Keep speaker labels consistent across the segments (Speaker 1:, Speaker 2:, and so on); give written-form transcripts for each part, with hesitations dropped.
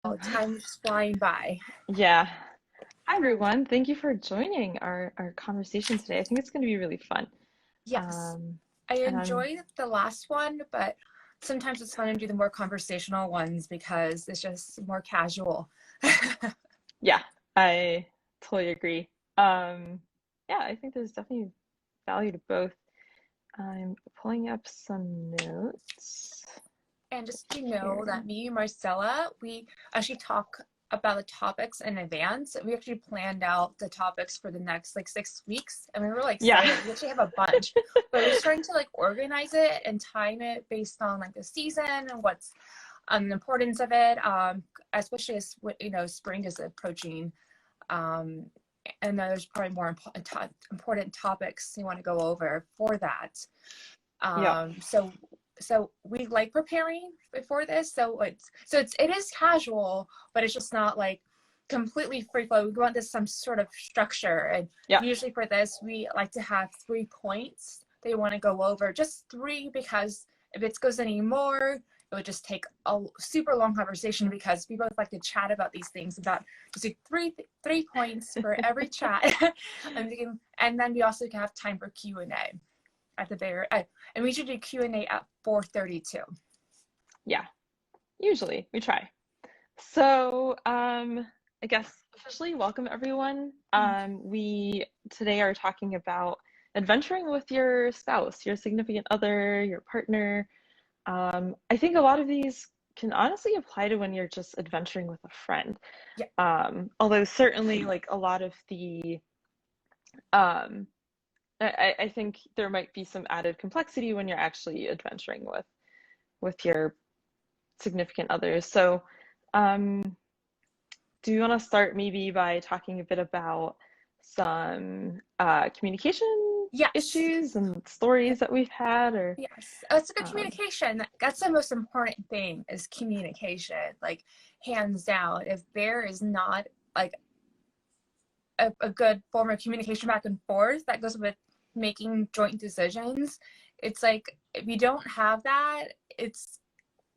Speaker 1: Oh, time's flying by.
Speaker 2: Yeah. Hi, everyone. Thank you for joining our conversation today. I think it's going to be really fun.
Speaker 1: Yes,
Speaker 2: Um,
Speaker 1: I
Speaker 2: and I'm,
Speaker 1: enjoyed the last one, but sometimes it's fun to do the more conversational ones because it's just more casual.
Speaker 2: yeah, I totally agree. Um, yeah, I think there's definitely value to both. I'm pulling up some notes.
Speaker 1: And just to know
Speaker 2: Here.
Speaker 1: that me and Marcella, we actually talk about the topics in advance. We actually planned out the topics for the next like 6 weeks, and we were really
Speaker 2: Yeah.
Speaker 1: excited. We actually have a bunch, but we're just trying to like organize it and time it based on like the season and what's the importance of it. Especially as spring is approaching, um, and there's probably more important topics you want to go over for that.
Speaker 2: Yeah.
Speaker 1: So we like preparing before this. It is casual, but it's just not like completely free flow. We want this some sort of structure, and
Speaker 2: Yeah.
Speaker 1: usually for this we like to have 3 points they want to go over. Just three, because if it goes any more, it would just take a super long conversation, because we both like to chat about these things, about just like three points for every chat. And then we also can have time for Q&A at the very end. And we should do Q&A at 4:32.
Speaker 2: Yeah. Usually we try. So, I guess officially welcome everyone. We today are talking about adventuring with your spouse, your significant other, your partner. I think a lot of these can honestly apply to when you're just adventuring with a friend.
Speaker 1: Yeah.
Speaker 2: Although certainly like a lot of um, I think there might be some added complexity when you're actually adventuring with your significant others. So, um, do you want to start maybe by talking a bit about some communication
Speaker 1: Yes.
Speaker 2: issues and stories that we've had, or
Speaker 1: Yes. It's a good
Speaker 2: um,
Speaker 1: communication. That's the most important thing, is communication. Like, hands down. If there is not like a good form of communication back and forth that goes with making joint decisions, it's like if you don't have that, it's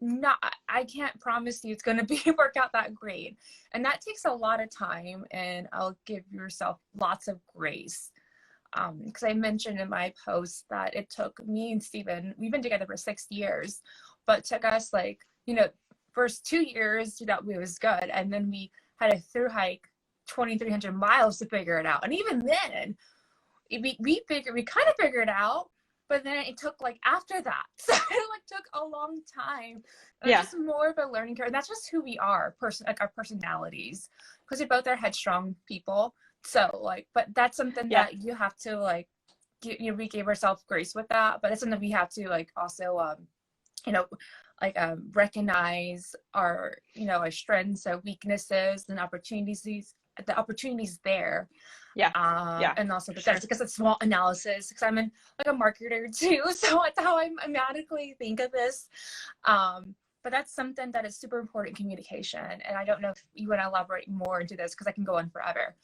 Speaker 1: not, I can't promise you it's going to be work out that great. And that takes a lot of time, and I'll give yourself lots of grace. Because I mentioned in my post that it took me and Steven, we've been together for 6 years, but it took us like, first 2 years that we was good. And then we had a through hike 2,300 miles to figure it out. And even then, we kind of figured it out, but then it took like after that. So it like took a long time. And it's
Speaker 2: yeah,
Speaker 1: just more of a learning curve. And that's just who we are, like our personalities, because we both are headstrong people. So like, but that's something
Speaker 2: yeah,
Speaker 1: that you have to like, we gave ourselves grace with that, but it's something we have to like also, you know, recognize our strengths, our weaknesses, and opportunities, the opportunities there,
Speaker 2: yeah, yeah,
Speaker 1: and also
Speaker 2: for
Speaker 1: the
Speaker 2: sure.
Speaker 1: threats, because it's small analysis, because I'm like a marketer too. So that's how I automatically think of this. But that's something that is super important, communication. And I don't know if you want to elaborate more into this, because I can go on forever.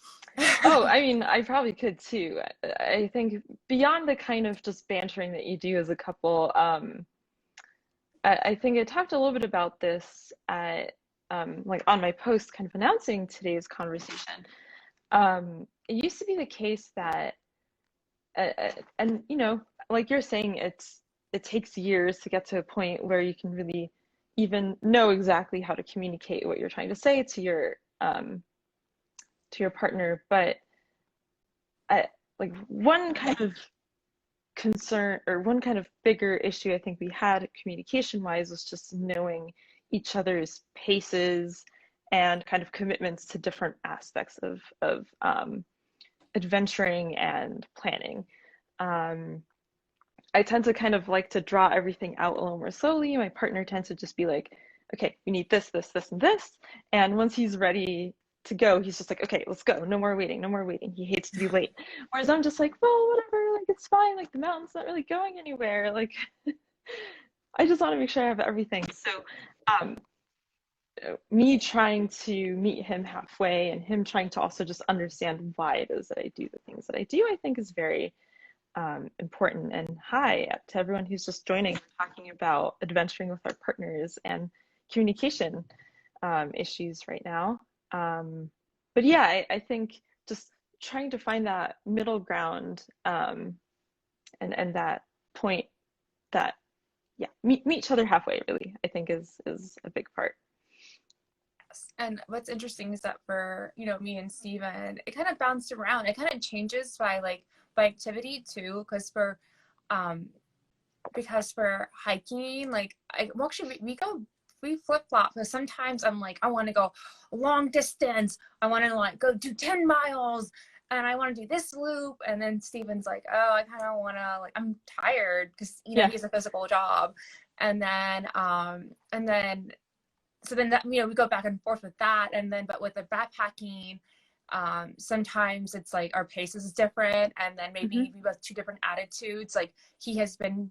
Speaker 2: Oh, I mean, I probably could too. I think beyond the kind of just bantering that you do as a couple, I think I talked a little bit about this at like on my post kind of announcing today's conversation. It used to be the case that and like you're saying, it takes years to get to a point where you can really even know exactly how to communicate what you're trying to say to your partner. But like one kind of concern, or one kind of bigger issue I think we had communication wise, was just knowing each other's paces and kind of commitments to different aspects of adventuring and planning. Um, I tend to kind of like to draw everything out a little more slowly. My partner tends to just be like, okay, we need this, this, this, and this. And once he's ready to go, he's just like, okay, let's go. No more waiting, no more waiting. He hates to be late. Whereas I'm just like, well, whatever, like it's fine. Like the mountain's not really going anywhere. Like I just want to make sure I have everything. So um, me trying to meet him halfway and him trying to also just understand why it is that I do the things that I do, I think is very important. And hi to everyone who's just joining, talking about adventuring with our partners and communication. issues right now. But yeah, I think just trying to find that middle ground, and that point that, yeah, meet each other halfway, really, I think is a big part.
Speaker 1: And what's interesting is that for, me and Steven, it kind of bounced around. It kind of changes by activity too, um because for hiking, well, actually we flip flop, because sometimes I'm like, I want to go long distance. I want to like go do 10 miles and I want to do this loop. And then Steven's like, oh, I kind of want to, like, I'm tired, because,
Speaker 2: Yeah.
Speaker 1: he has a physical job. And then so then that, we go back and forth with that. And then, but with the backpacking, sometimes it's like our pace is different, and then maybe we have two different attitudes. Like, he's from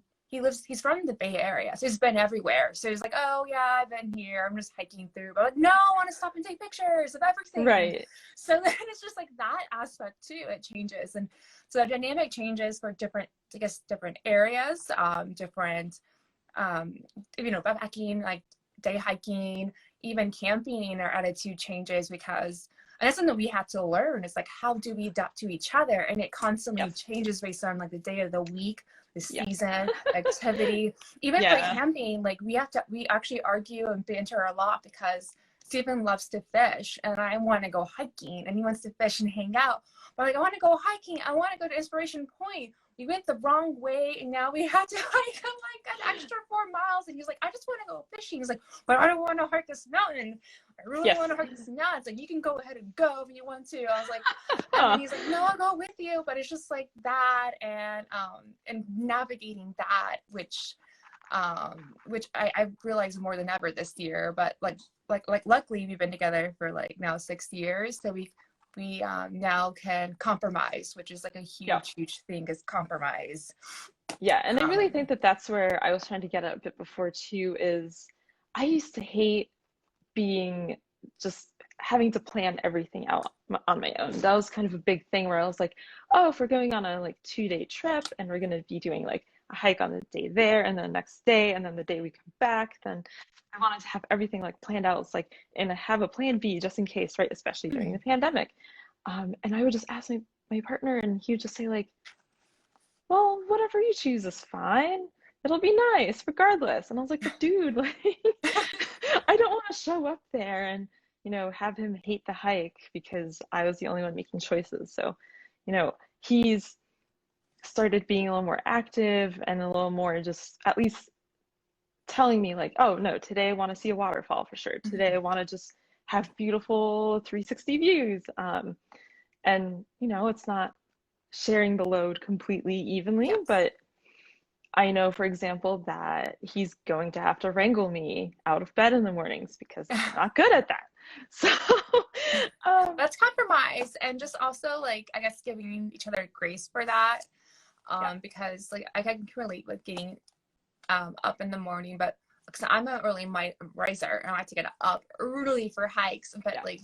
Speaker 1: the Bay Area, so he's been everywhere. So he's like, oh yeah, I've been here, I'm just hiking through, but like, no, I want to stop and take pictures of everything.
Speaker 2: Right.
Speaker 1: So then it's just like that aspect too, it changes. And so the dynamic changes for different, I guess, different areas, different, backpacking, like day hiking, even camping, our attitude changes, because, and that's something we have to learn, is like, how do we adapt to each other? And it constantly changes based on like the day of the week, the season, activity. Even for camping, like we actually argue and banter a lot, because Stephen loves to fish and I want to go hiking, and he wants to fish and hang out. But like, I want to go hiking, I want to go to Inspiration Point. We went the wrong way, and now we have to hike like an extra 4 miles. And he's like, I just want to go fishing. He's like, but I don't want to hike this mountain. I really want to hike this mountain. It's like, you can go ahead and go if you want to. I was like, and then he's like, no, I'll go with you. But it's just like that, and navigating that, which I realized more than ever this year. But like luckily we've been together for like now 6 years, so we now can compromise, which is like a huge thing, is compromise.
Speaker 2: Yeah, and I really think that that's where I was trying to get at a bit before too, is I used to hate being, just having to plan everything out on my own. That was kind of a big thing where I was like, oh, if we're going on a like 2-day trip and we're going to be doing like a hike on the day there and then the next day and then the day we come back, then I wanted to have everything like planned out. It's like, and have a plan B just in case, right? Especially during the pandemic. And I would just ask my partner, and he would just say like, well, whatever you choose is fine. It'll be nice regardless. And I was like, but dude, like, I don't want to show up there and, have him hate the hike because I was the only one making choices. So, he's started being a little more active and a little more just at least telling me like, oh no, today I want to see a waterfall for sure. Today I want to just have beautiful 360 views. And it's not sharing the load completely evenly, but I know, for example, that he's going to have to wrangle me out of bed in the mornings because I'm not good at that. So
Speaker 1: that's compromise, and just also like, I guess, giving each other grace for that. Because like I can relate with getting up in the morning, but because I'm an early riser and I like to get up early for hikes, but like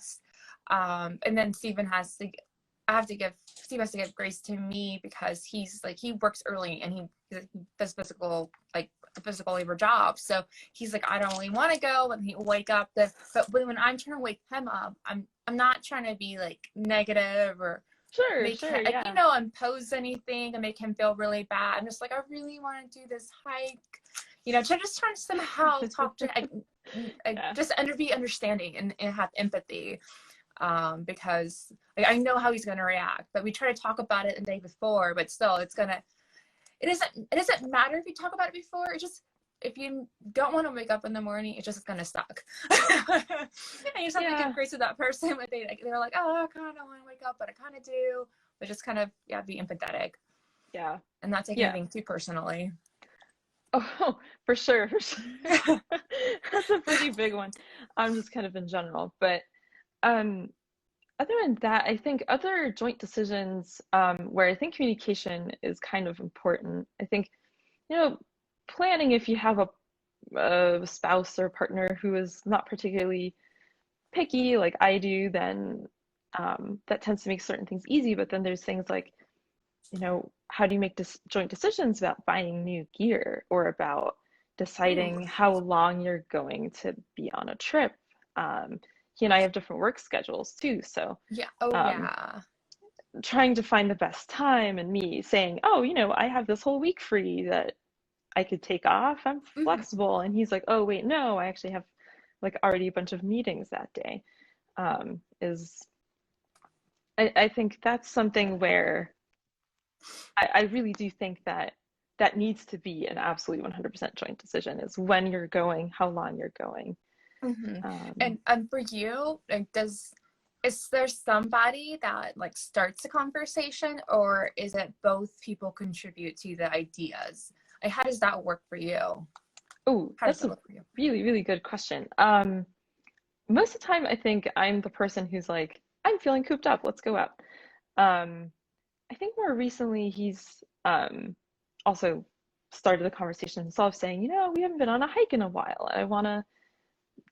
Speaker 1: and then Stephen has to give grace to me, because he's like, he works early and he does physical labor job. So he's like, I don't really want to go, and he'll wake up. But when I'm trying to wake him up, I'm not trying to be like negative or impose anything and make him feel really bad. I'm just like, I really want to do this hike. Just trying to somehow talk to just be understanding and have empathy. Because like, I know how he's going to react, but we try to talk about it the day before, but still it doesn't matter if you talk about it before. It just, if you don't want to wake up in the morning, it's just going to suck. And you just have to give grace to that person, but they're like, oh, I kind of don't want to wake up, but I kind of do. But just kind of, be empathetic.
Speaker 2: Yeah.
Speaker 1: And not take anything too personally.
Speaker 2: Oh, for sure. That's a pretty big one. I'm just kind of in general, but other than that, I think other joint decisions, where I think communication is kind of important. I think, planning, if you have a spouse or partner who is not particularly picky like I do, then that tends to make certain things easy. But then there's things like, how do you make joint decisions about buying new gear or about deciding how long you're going to be on a trip? he and I have different work schedules too. So
Speaker 1: Yeah. Oh
Speaker 2: um,
Speaker 1: yeah.
Speaker 2: trying to find the best time, and me saying, oh, I have this whole week free that I could take off. I'm
Speaker 1: Hmm.
Speaker 2: flexible. And he's like, oh, wait, no, I actually have like already a bunch of meetings that day. Is I think that's something where I really do think that that needs to be an absolute 100% joint decision, is when you're going, how long you're going.
Speaker 1: Hmm.
Speaker 2: Um,
Speaker 1: And for you, like, is there somebody that like starts the conversation, or is it both people contribute to the ideas? Like, how does that work for you?
Speaker 2: oh,
Speaker 1: How does
Speaker 2: that's
Speaker 1: that
Speaker 2: a
Speaker 1: look for you?
Speaker 2: really, really good question. Most of the time, I think I'm the person who's like, I'm feeling cooped up, let's go out. Um, I think more recently he's also started the conversation himself, saying, we haven't been on a hike in a while. I want to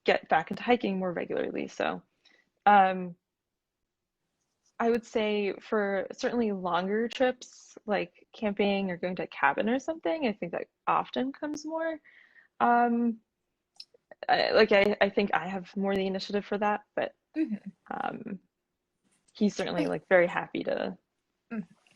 Speaker 2: get back into hiking more regularly. So um, I would say for certainly longer trips, like camping or going to a cabin or something, I think that often comes more. Um, I think I have more the initiative for that, but
Speaker 1: Hmm.
Speaker 2: um, he's certainly like very happy to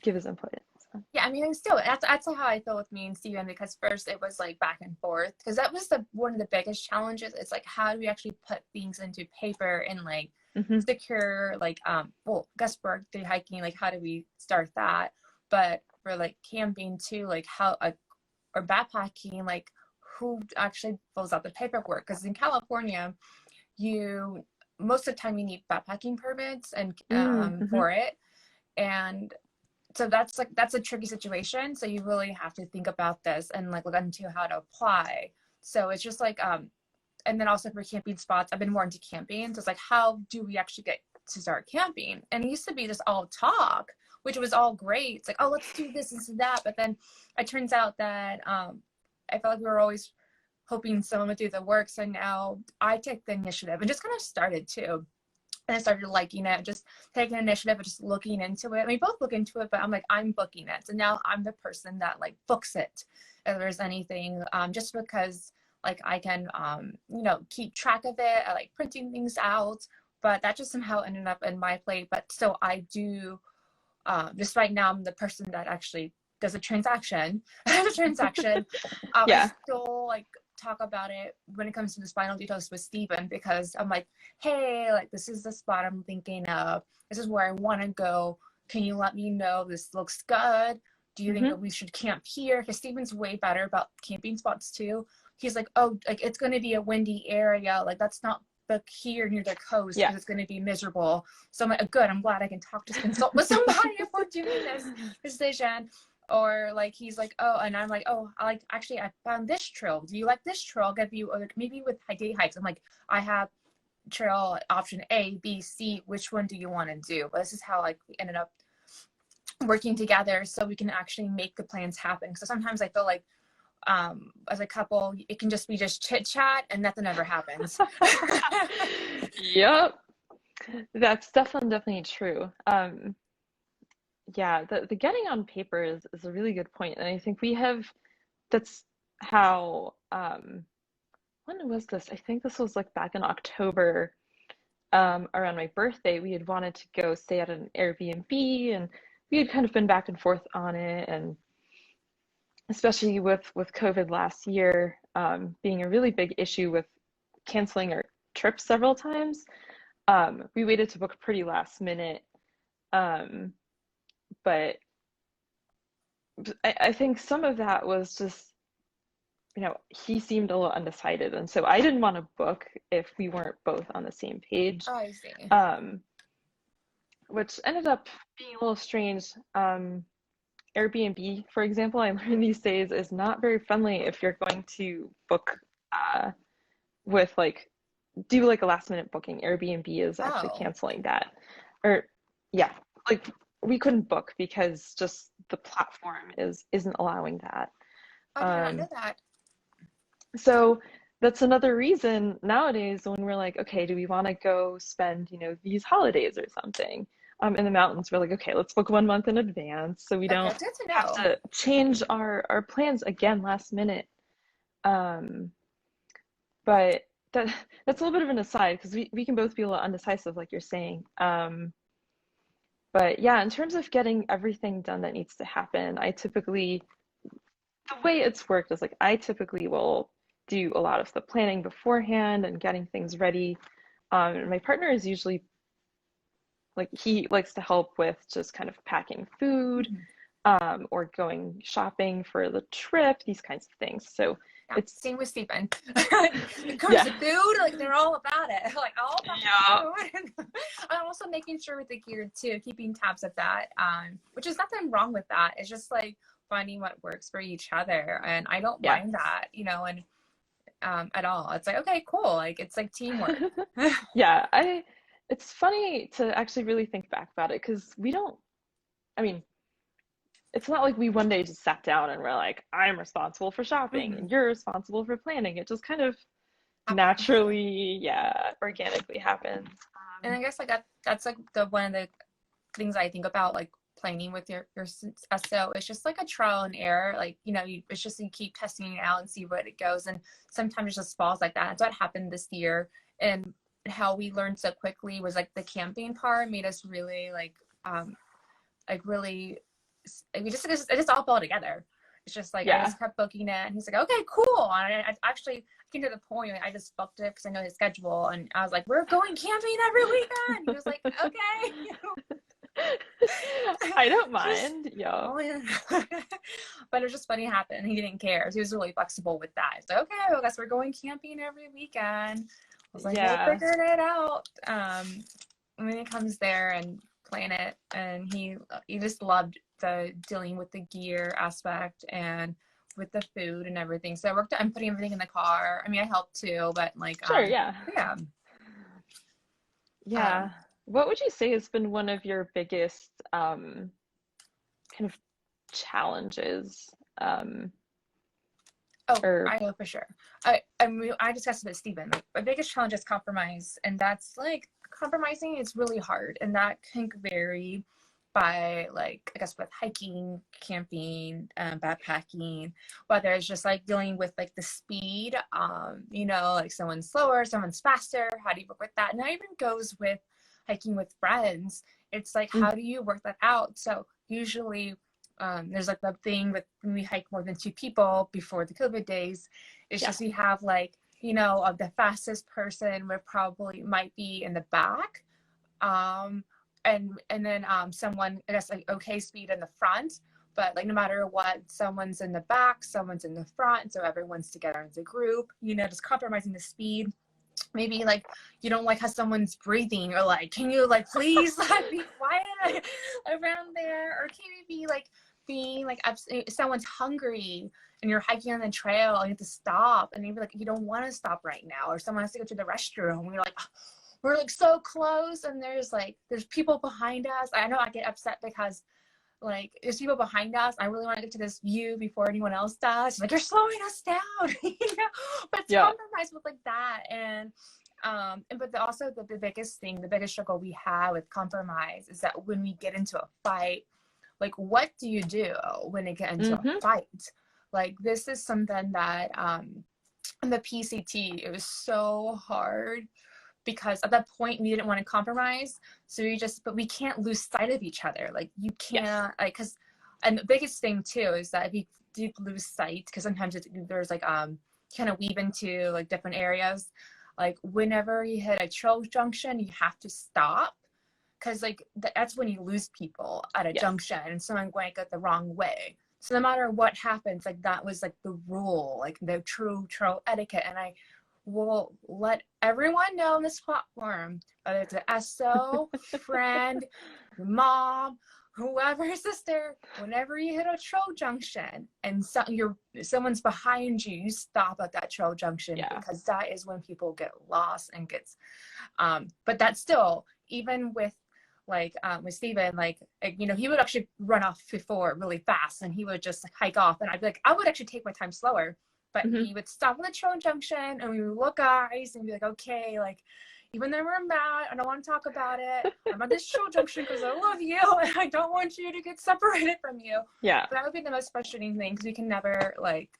Speaker 2: give his input. So.
Speaker 1: Yeah, I mean, and still, that's how I feel with me and Steven, because first it was like back and forth, because that was the one of the biggest challenges. It's like, how do we actually put things into paper and like
Speaker 2: Hmm.
Speaker 1: secure, like, well, guest birthday hiking, like, how do we start that? But for like camping too, like, how, or backpacking, like, who actually fills out the paperwork? Because in California, you, most of the time you need backpacking permits and
Speaker 2: Mm-hmm.
Speaker 1: for it. And so that's a tricky situation, so you really have to think about this and like look into how to apply. So it's just like and then also for camping spots, I've been more into camping, so it's like, how do we actually get to start camping? And it used to be just all talk, which was all great. It's like, oh, let's do this and that, but then it turns out that I felt like we were always hoping someone would do the work, so now I take the initiative and just kind of started too. And I started liking it, just taking initiative and just looking into it. We both look into it, but I'm like, I'm booking it. So now I'm the person that like books it if there's anything, just because like I can, keep track of it. I like printing things out, but that just somehow ended up in my plate. But so I do, just right now, I'm the person that actually does a transaction. The transaction. I
Speaker 2: Yeah.
Speaker 1: still like talk about it when it comes to the spinal details with Steven, because I'm like, hey, like, this is the spot I'm thinking of. This is where I want to go. Can you let me know this looks good? Do you think
Speaker 2: Hmm.
Speaker 1: that we should camp here? Because Steven's way better about camping spots too. He's like, oh, like, it's going to be a windy area. Like, that's not book here near the coast
Speaker 2: Yeah.
Speaker 1: because it's going to be miserable. So I'm like, good, I'm glad I can just consult with somebody if we're doing this decision. Or like, he's like, oh, and I'm like, oh, actually I found this trail. Do you like this trail? I'll give you, or maybe with day hikes. I'm like, I have trail option A, B, C. Which one do you want to do? But this is how like we ended up working together so we can actually make the plans happen. So sometimes I feel like as a couple, it can just be just chit chat and nothing ever happens.
Speaker 2: Yep. That's definitely true. Yeah, the getting on paper is a really good point. And I think that's how, when was this? I think this was like back in October, around my birthday. We had wanted to go stay at an Airbnb, and we had kind of been back and forth on it. And especially with COVID last year, being a really big issue with canceling our trips several times, we waited to book pretty last minute. Um, but I think some of that was just, he seemed a little undecided. And so I didn't want to book if we weren't both on the same page,
Speaker 1: Oh, I see.
Speaker 2: um, which ended up being a little strange. Airbnb, for example, I learned these days is not very friendly if you're going to book with like, do like a last minute booking. Airbnb is actually
Speaker 1: Oh,
Speaker 2: canceling that. Or yeah, like we couldn't book because just the platform isn't allowing that.
Speaker 1: I did not know
Speaker 2: Um,
Speaker 1: that.
Speaker 2: so that's another reason nowadays when we're like, okay, do we want to go spend, these holidays or something, in the mountains? We're like, okay, let's book 1 month in advance so we
Speaker 1: Okay,
Speaker 2: don't
Speaker 1: it's good to
Speaker 2: have
Speaker 1: know.
Speaker 2: to change our plans again last minute. Um, but that's a little bit of an aside because we can both be a little undecisive, like you're saying. But yeah, in terms of getting everything done that needs to happen, the way it's worked is like I typically will do a lot of the planning beforehand and getting things ready. And my partner is usually like he likes to help with just kind of packing food,
Speaker 1: Mhm.
Speaker 2: or going shopping for the trip, these kinds of things. So
Speaker 1: Yeah,
Speaker 2: it's
Speaker 1: same with Stephen. It comes
Speaker 2: yeah,
Speaker 1: to food, like they're all about it. Like all about
Speaker 2: yeah,
Speaker 1: the food. I'm also making sure with the gear too, keeping tabs of that. Which is nothing wrong with that. It's just like finding what works for each other. And I don't
Speaker 2: yeah.
Speaker 1: mind that, and at all. It's like, okay, cool. Like it's like teamwork.
Speaker 2: Yeah, it's funny to actually really think back about it because we don't, I mean, it's not like we one day just sat down and we're like, I'm responsible for shopping
Speaker 1: Mhm.
Speaker 2: and you're responsible for planning. It just kind of
Speaker 1: Happens.
Speaker 2: naturally, yeah, organically happens.
Speaker 1: And I guess like that's like the one of the things I think about like planning with your SO. It's just like a trial and error. Like it's just you keep testing it out and see what it goes. And sometimes it just falls like that. That's what happened this year. And how we learned so quickly was like the camping part made us really really it just all fell together. It's just like I
Speaker 2: Yeah.
Speaker 1: just kept booking it, and he's like, "Okay, cool." And I actually came to the point where I just booked it because I know his schedule, and I was like, "We're going camping every weekend." He was like, "Okay."
Speaker 2: I don't
Speaker 1: Just
Speaker 2: mind. Yeah.
Speaker 1: oh yeah. But it was just funny it happened. He didn't care. He was really flexible with that. It's like, okay, well, I guess we're going camping every weekend. I was like, we'll
Speaker 2: Yeah.
Speaker 1: figure it out. And then he comes there and plan it, and he just loved the dealing with the gear aspect and with the food and everything. So I'm putting everything in the car. I mean, I help too, but like
Speaker 2: Sure, yeah.
Speaker 1: yeah.
Speaker 2: Yeah.
Speaker 1: Um
Speaker 2: What would you say has been one of your biggest kind of challenges?
Speaker 1: Oh,
Speaker 2: Or
Speaker 1: I know for sure. I discussed it with Stephen. Like, my biggest challenge is compromise, and that's like compromising is really hard, and that can vary by like I guess with hiking, camping, backpacking, whether it's just like dealing with like the speed, like someone's slower, someone's faster. How do you work with that? And that even goes with hiking with friends. It's like
Speaker 2: mm,
Speaker 1: how do you work that out? So usually there's like the thing with when we hike more than two people before the COVID days. It's
Speaker 2: yeah.
Speaker 1: just we have like, of the fastest person would probably might be in the back. Um, and then someone, I guess like okay speed in the front, but like no matter what, someone's in the back, someone's in the front, so everyone's together as a group, just compromising the speed. Maybe like you don't like how someone's breathing, or like can you like please like be quiet around there, or can you be like being like if someone's hungry and you're hiking on the trail and you have to stop, and maybe like you don't want to stop right now, or someone has to go to the restroom and you're like we're like so close and there's people behind us. I know I get upset because like there's people behind us. I really want to get to this view before anyone else does. Like you're slowing us down, But to
Speaker 2: Yeah.
Speaker 1: compromise with like that, but also the biggest thing, the biggest struggle we have with compromise is that when we get into a fight, like what do you do when it get into a
Speaker 2: Mm-hmm.
Speaker 1: fight? Like this is something that in the PCT it was so hard because at that point we didn't want to compromise, so but we can't lose sight of each other. Like you
Speaker 2: Yes.
Speaker 1: can't like because and the biggest thing too is that if you do lose sight, because sometimes there's like kind of weave into like different areas, like whenever you hit a trail junction you have to stop, because like that's when you lose people at a
Speaker 2: Yes.
Speaker 1: junction and someone going to go the wrong way. So no matter what happens, like that was like the rule, like the true trail etiquette. And I will let everyone know on this platform, whether it's an SO, friend, your mom, whoever, sister, whenever you hit a trail junction and someone's behind you, you stop at that trail junction,
Speaker 2: Yeah.
Speaker 1: because that is when people get lost and gets but that's still, even with Steven, he would actually run off before really fast and he would just like hike off, and I'd be like, I would actually take my time slower, but
Speaker 2: Mm-hmm.
Speaker 1: he would stop at the train junction and we would look eyes and be like, okay, like even though we're mad, I don't want to talk about it. I'm at this trail junction because I love you and I don't want you to get separated from you.
Speaker 2: Yeah.
Speaker 1: But that would be the most frustrating thing because we can never like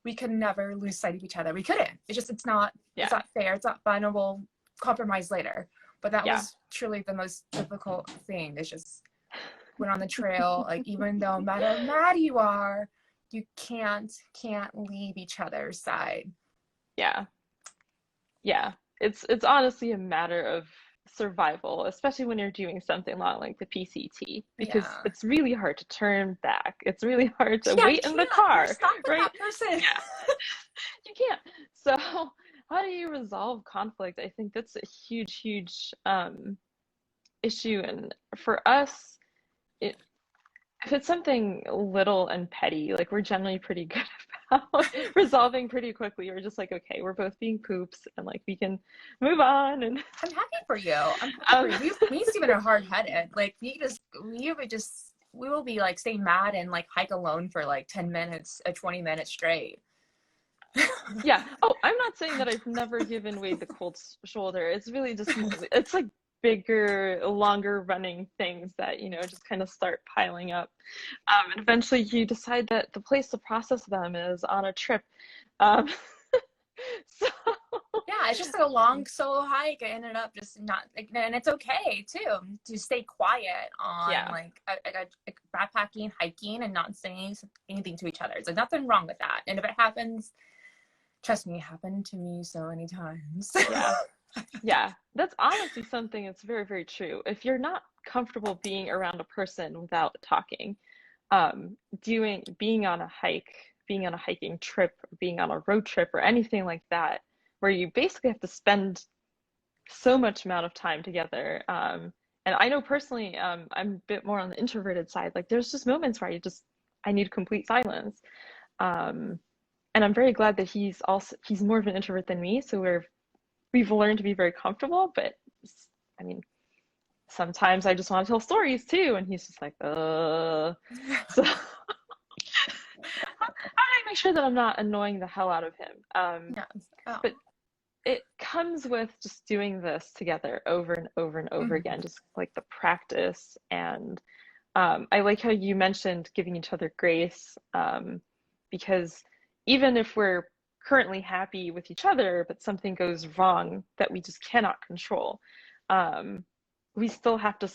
Speaker 1: we could never lose sight of each other. We couldn't. It's not
Speaker 2: Yeah.
Speaker 1: fair. It's not fun, and we'll compromise later. But that
Speaker 2: Yeah.
Speaker 1: was truly the most difficult thing. It's just when on the trail, like, even though no matter how mad you are, you can't leave each other's side.
Speaker 2: Yeah. Yeah. It's honestly a matter of survival, especially when you're doing something long like the PCT, because
Speaker 1: Yeah.
Speaker 2: it's really hard to turn back. It's really hard to
Speaker 1: Yeah, you
Speaker 2: wait in the
Speaker 1: can't. You're
Speaker 2: car,
Speaker 1: stuck with
Speaker 2: right?
Speaker 1: that person.
Speaker 2: Yeah. You can't. So how do you resolve conflict? I think that's a huge, huge issue. And for us, it, if it's something little and petty, like we're generally pretty good about resolving pretty quickly. We're just like, okay, we're both being poops and like we can move on. And
Speaker 1: I'm happy for you. I'm happy for you. Me and Steven are hard-headed. Like, we will be like stay mad and like hike alone for like 10 minutes, 20 minutes straight.
Speaker 2: yeah. Oh, I'm not saying that I've never given Wade the cold shoulder. It's really just, it's like bigger, longer running things that, just kind of start piling up. And eventually you decide that the place to process them is on a trip. Um, so,
Speaker 1: Yeah, it's just like a long solo hike. I ended up just not, like, and it's okay too to stay quiet on
Speaker 2: yeah.
Speaker 1: like a backpacking, hiking, and not saying anything to each other. There's nothing wrong with that. And if it happens, trust me, it happened to me so many times.
Speaker 2: Yeah. Yeah. That's honestly something that's very, very true. If you're not comfortable being around a person without talking, being on a hike, being on a hiking trip, being on a road trip or anything like that, where you basically have to spend so much amount of time together. And I know personally, I'm a bit more on the introverted side. Like there's just moments where I need complete silence. Um, and I'm very glad that he's more of an introvert than me. So we've learned to be very comfortable, but I mean, sometimes I just want to tell stories too. And he's just like, So how do I make sure that I'm not annoying the hell out of him?
Speaker 1: Yes. Oh.
Speaker 2: But it comes with just doing this together over and over and over again, just like the practice. And I like how you mentioned giving each other grace, because even if we're currently happy with each other, but something goes wrong that we just cannot control, we still have to,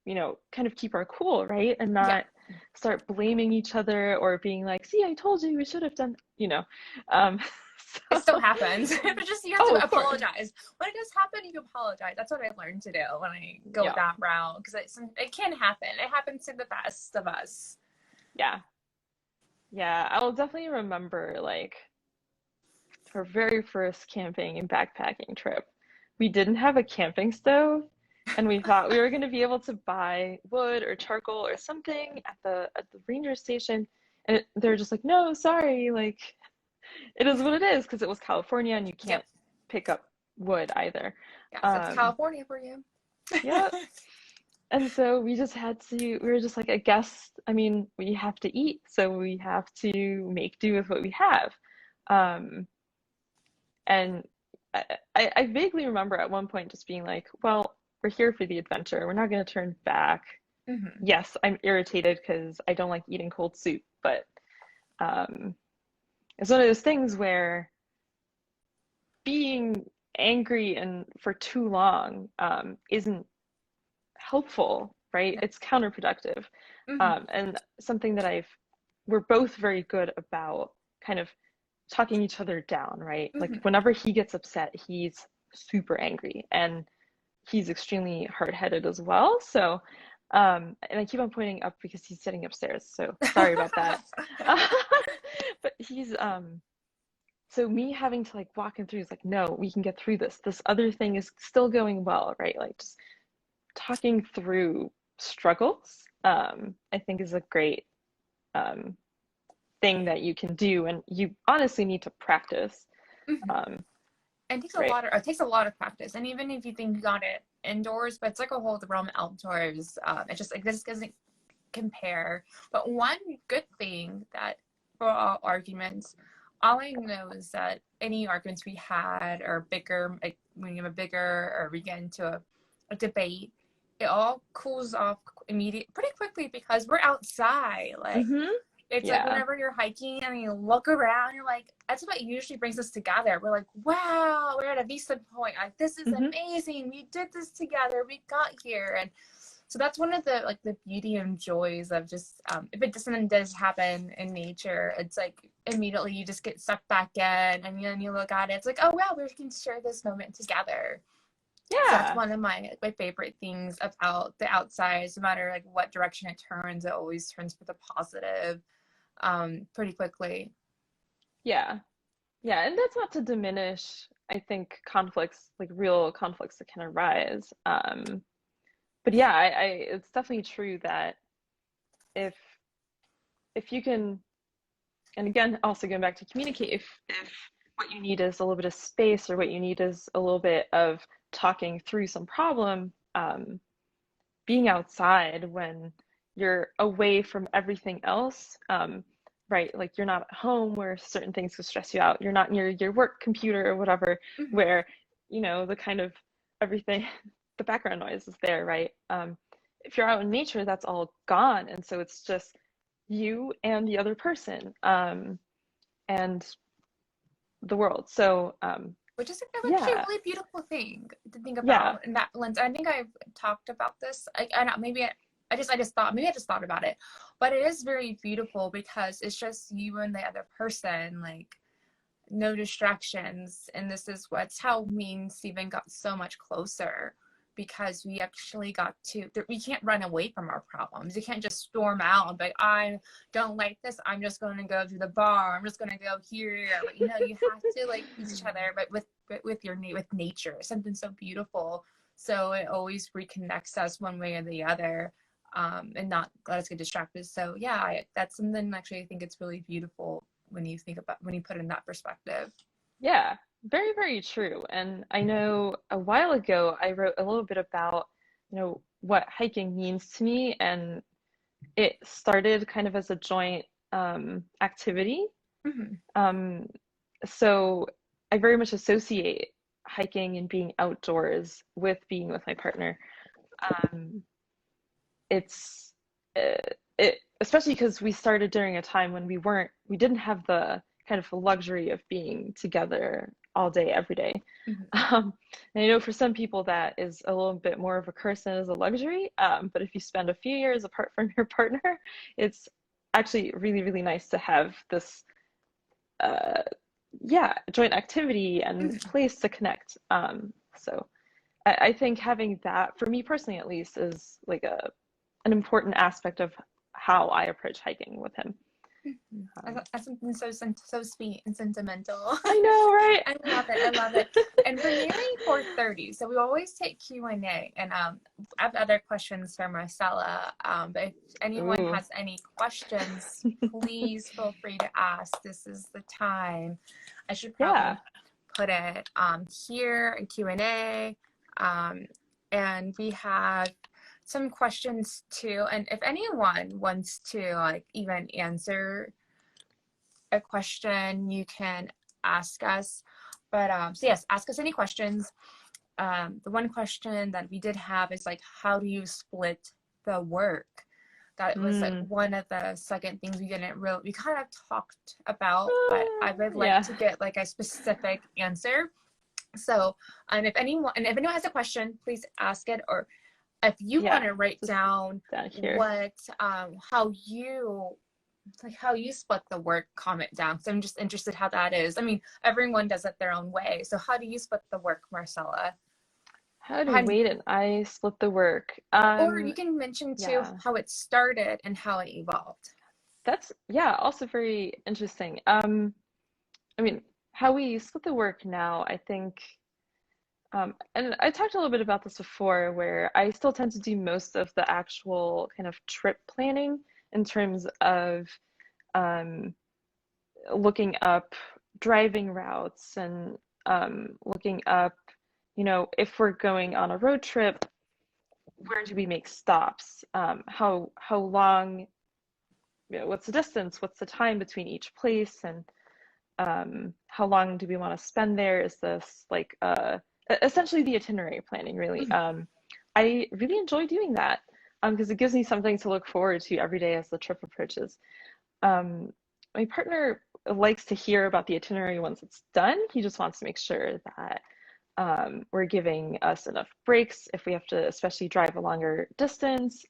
Speaker 2: kind of keep our cool, right? And not start blaming each other or being like, see, I told you we should have done,
Speaker 1: It still happens. But just you have to apologize. When it does happen, you apologize. That's what I learned to do when I go that route, because it can happen. It happens to the best of us.
Speaker 2: Yeah. Yeah, I will definitely remember like our very first camping and backpacking trip. We didn't have a camping stove, and we thought we were going to be able to buy wood or charcoal or something at the ranger station, and they're just like, no, sorry, like it is what it is, because it was California and you can't pick up wood either.
Speaker 1: Yeah, that's California for you.
Speaker 2: Yeah. And so we were just like, I guess, I mean, we have to eat, so we have to make do with what we have. And I vaguely remember at one point just being like, well, we're here for the adventure. We're not going to turn back. Yes, I'm irritated because I don't like eating cold soup, but it's one of those things where being angry and for too long isn't helpful, right? It's counterproductive. And something that we're both very good about kind of talking each other down, right? Like whenever he gets upset, he's super angry and he's extremely hard-headed as well. So, and I keep on pointing up because he's sitting upstairs. So sorry about that. But so me having to like walk him through is like, no, we can get through this. This other thing is still going well, right? Like just talking through struggles, I think is a great thing that you can do, and you honestly need to practice.
Speaker 1: It takes a lot of practice, and even if you think you got it indoors, but it's like a whole realm outdoors. It's just like this doesn't compare. But one good thing that for all arguments, all I know is that any arguments we had are bigger, like when you have a bigger or we get into a debate, it all cools off pretty quickly because we're outside. Like It's like
Speaker 2: Yeah.
Speaker 1: whenever you're hiking and you look around, you're like, that's what usually brings us together. We're like, wow, we're at a Vista Point. Like, this is
Speaker 2: Hmm.
Speaker 1: amazing. We did this together. We got here. And so that's one of the like the beauty and joys of just if it something does happen in nature, it's like immediately you just get sucked back in, and then you look at it, it's like, oh wow, we can share this moment together. So that's
Speaker 2: Yeah.
Speaker 1: one of my favorite things about the outside. No matter like what direction it turns, it always turns for the positive pretty quickly.
Speaker 2: Yeah. Yeah. And that's not to diminish, I think, conflicts, like real conflicts that can arise. But yeah, it's definitely true that if you can, and again, also going back to communicate, if what you need is a little bit of space, or what you need is a little bit of talking through some problem, being outside when you're away from everything else, right? Like you're not at home where certain things could stress you out. You're not near your work computer or whatever,
Speaker 1: Mm-hmm.
Speaker 2: where, the kind of everything, the background noise is there, right? If you're out in nature, that's all gone. And so it's just you and the other person, and the world. So,
Speaker 1: Which is actually a
Speaker 2: yeah,
Speaker 1: really beautiful thing to think
Speaker 2: yeah.
Speaker 1: about in that lens. I think I've talked about this. I know maybe I just thought maybe I just thought about it, but it is very beautiful because it's just you and the other person, like no distractions. And this is what's how me and Steven got so much closer because we actually got to, we can't run away from our problems. You can't just storm out and be like, I don't like this. I'm just going to go to the bar. I'm just going to go here. But you have to like each other, but with with nature, something so beautiful. So it always reconnects us one way or the other. And not let us get distracted. So yeah, that's something actually I think it's really beautiful when you think about when you put it in that perspective.
Speaker 2: Yeah, very, very true. And I know a while ago I wrote a little bit about, what hiking means to me, and it started kind of as a joint activity.
Speaker 1: Mm-hmm.
Speaker 2: Um, so I very much associate hiking and being outdoors with being with my partner. Um, it's it especially because we started during a time when we didn't have the kind of luxury of being together all day every day.
Speaker 1: Mm-hmm.
Speaker 2: And I know for some people that is a little bit more of a curse than is a luxury. But if you spend a few years apart from your partner, it's actually really, really nice to have this uh, yeah, joint activity and
Speaker 1: Mm-hmm.
Speaker 2: place to connect. So I think having that, for me personally at least, is like an important aspect of how I approach hiking with him. Um,
Speaker 1: That's something so sweet and sentimental.
Speaker 2: I know, right?
Speaker 1: I love it. I love it. And we're nearing 4:30, so we always take Q&A. And I have other questions for Marcella. But if anyone
Speaker 2: Ooh,
Speaker 1: has any questions, please feel free to ask. This is the time. I should
Speaker 2: yeah.
Speaker 1: probably put it here in Q&A. Um, and we have some questions too. And if anyone wants to like even answer a question, you can ask us. But so yes, ask us any questions. The one question that we did have is like, how do you split the work? That was like
Speaker 2: Mm.
Speaker 1: one of the second things we kind of talked about, but I would like
Speaker 2: Yeah.
Speaker 1: to get like a specific answer. So, if anyone has a question, please ask it, or if you want
Speaker 2: Yeah.
Speaker 1: to write
Speaker 2: Just
Speaker 1: down
Speaker 2: down here.
Speaker 1: what how you split the work, comment down, so I'm just interested how that is. I mean, everyone does it their own way, so how do you split the work, Marcella?
Speaker 2: How do
Speaker 1: How do
Speaker 2: Wade and I split the work?
Speaker 1: Or you can mention too
Speaker 2: Yeah.
Speaker 1: how it started and how it evolved.
Speaker 2: That's, yeah, also very interesting. I mean, how we split the work now, I think, and I talked a little bit about this before, where I still tend to do most of the actual kind of trip planning in terms of um, looking up driving routes, and looking up, if we're going on a road trip, where do we make stops? How long, what's the distance? What's the time between each place? And how long do we want to spend there? Is this like essentially the itinerary planning, really?
Speaker 1: Mhm.
Speaker 2: I really enjoy doing that because it gives me something to look forward to every day as the trip approaches. My partner likes to hear about the itinerary once it's done. He just wants to make sure that we're giving us enough breaks if we have to, especially drive a longer distance.